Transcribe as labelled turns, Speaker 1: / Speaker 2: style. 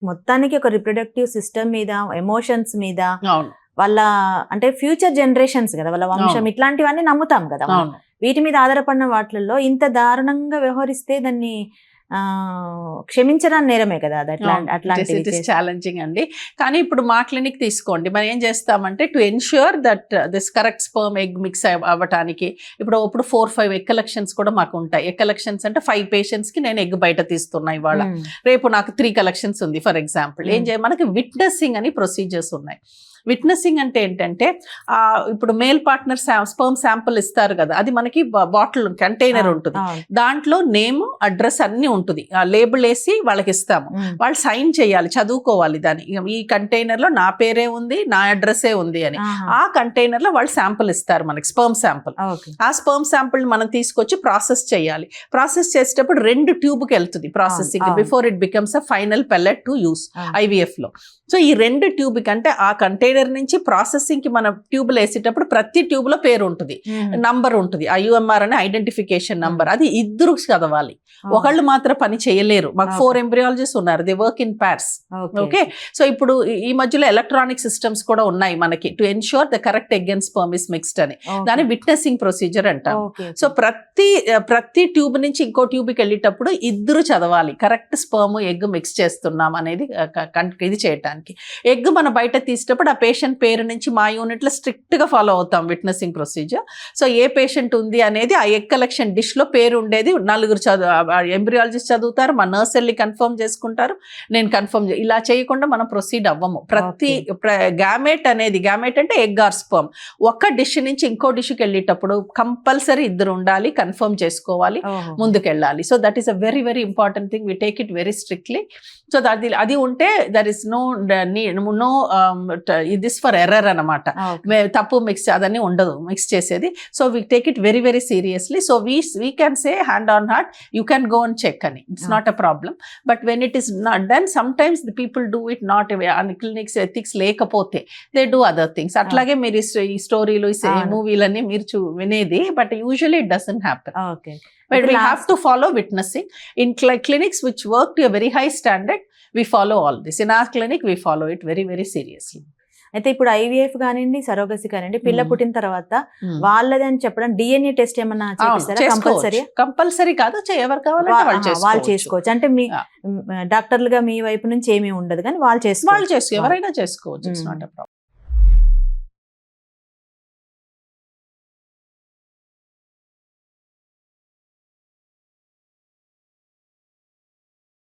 Speaker 1: మొత్తానికి ఒక reproductive system మీద, ఎమోషన్స్ మీద,
Speaker 2: అవును
Speaker 1: వాళ్ళ అంటే ఫ్యూచర్ జనరేషన్స్ కదా, వాళ్ళ వంశం,
Speaker 2: అవును.
Speaker 1: ఇట్లాంటివన్నీ నమ్ముతాం కదా మనం.
Speaker 2: అవును
Speaker 1: వీటి మీద ఆధారపడిన వాటిల్లో ఇంత దారుణంగా వ్యవహరిస్తే దాన్ని క్షమించడం నేరమే కదా అది. అట్లాంటివి
Speaker 2: ఛాలెంజింగ్ అండి. కానీ ఇప్పుడు మా క్లినిక్ తీసుకోండి, మనం ఏం చేస్తామంటే to ensure that this correct sperm egg mix అవ్వటానికి ఇప్పుడు 4-5 ఎగ్ కలెక్షన్స్ కూడా మాకు ఉంటాయి. ఎగ్ కలెక్షన్స్ అంటే 5 పేషెంట్స్ కి నేను ఎగ్ బయట తీస్తున్నా ఇవాళ, రేపు నాకు 3 కలెక్షన్స్ ఉంది ఫర్ ఎగ్జాంపుల్. ఏం చేయాలి, మనకి విట్నెసింగ్ అని ప్రొసీజర్స్ ఉన్నాయి. విట్నెసింగ్ అంటే ఏంటంటే ఇప్పుడు మేల్ పార్ట్నర్ స్పర్మ్ శాంపుల్ ఇస్తారు కదా, అది మనకి బాటిల్ కంటైనర్ ఉంటుంది, దాంట్లో నేమ్ అడ్రస్ అన్ని ఉంటుంది, ఆ లేబుల్ వేసి వాళ్ళకి ఇస్తాము. వాళ్ళు సైన్ చేయాలి, చదువుకోవాలి దాన్ని, ఈ కంటైనర్ లో నా పేరే ఉంది, నా అడ్రస్సే ఉంది అని. ఆ కంటైనర్ లో వాళ్ళు శాంపుల్ ఇస్తారు మనకి, స్పర్మ్ శాంపుల్. ఆ స్పర్మ్ శాంపుల్ మనం తీసుకొచ్చి ప్రాసెస్ చేయాలి. ప్రాసెస్ చేసేటప్పుడు 2 ట్యూబ్కి వెళ్తుంది processing before it becomes a final pellet to use IVF లో. సో ఈ 2 ట్యూబ్ కంటే ఆ కంటైనర్ నుంచి ప్రాసెసింగ్ కి మనం ట్యూబ్లు వేసేటప్పుడు ప్రతి ట్యూబ్ లో పేరు ఉంటుంది, నంబర్ ఉంటుంది, IUMR అనే ఐడెంటిఫికేషన్ నంబర్. అది ఇద్దరు చదవాలి, ఒకళ్ళు మాత్రం పని చేయలేరు. మాకు 4 ఎంబ్రియాలజిస్ట్ ఉన్నారు, they work in pairs. Okay, so ఇప్పుడు ఈ మధ్యలో ఎలక్ట్రానిక్ సిస్టమ్స్ కూడా ఉన్నాయి మనకి to ensure the correct egg and sperm is mixed అని, దాన్ని విట్నెసింగ్ ప్రొసీజర్ అంటాం. సో ప్రతి ట్యూబ్ నుంచి ఇంకో ట్యూబ్కి వెళ్ళేటప్పుడు ఇద్దరు చదవాలి, కరెక్ట్ స్పర్మ్ ఎగ్ మిక్స్ చేస్తున్నాం అనేది ఇది చేయటానికి. ఎగ్ మనం బయట తీసేటప్పుడు ఆ పేషెంట్ పేరు నుంచి మా యూనిట్ లో స్ట్రిక్ట్ గా ఫాలో అవుతాం విట్నెసింగ్ ప్రొసీజర్. సో ఏ పేషెంట్ ఉంది అనేది ఆ ఎగ్ కలెక్షన్ డిష్ లో పేరు ఉండేది, 4 ఎంబ్రియాలజిస్ట్ చదువుతారు, మా నర్స్ వెళ్ళి కన్ఫర్మ్ చేసుకుంటారు, నేను కన్ఫర్మ్. ఇలా చేయకుండా మనం ప్రొసీడ్ అవ్వము. ప్రతి గ్యామెట్ అంటే ఎగ్ ఆర్ స్పర్మ్ ఒక డిష్ నుంచి ఇంకో డిష్కి వెళ్ళేటప్పుడు కంపల్సరీ ఇద్దరు ఉండాలి, కన్ఫర్మ్ చేసుకోవాలి, ముందుకెళ్ళాలి. So that is a very very important thing, we take it very strictly. So అది ఉంటే there is no this for error అనమాట, తప్పు మిక్స్ అదన్నీ ఉండదు మిక్స్ చేసేది. So we take it very very seriously. So we can say hand on heart you can go and check అని, it's not a problem. But when it is not then sometimes the people do it not clinics ethics లేకపోతే they do other things. అట్లాగే మీరు ఈ స్టోరీలు ఈ మూవీలన్నీ మీరు వినేది, but usually it doesn't happen. But we have to follow witnessing. In clinics which work to a very high standard, we follow all this. In our clinic, we follow it very, very seriously.
Speaker 1: అయితే ఇప్పుడు IVF కానివ్వండి, surrogacy కానివ్వండి, పిల్ల పుట్టిన తర్వాత వాళ్ళది అని చెప్పడం DNA టెస్ట్ ఏమన్నా చేస్తారా?
Speaker 2: కంపల్సరీ కాదు, ఎవరు కావాలంటే
Speaker 1: వాళ్ళు చేసుకోవచ్చు. అంటే మీ డాక్టర్లుగా మీ వైపు నుంచి ఏమీ ఉండదు, కానీ వాళ్ళు చేసుకోవచ్చు,
Speaker 2: ఎవరైనా చేసుకోవచ్చు. It's not a problem.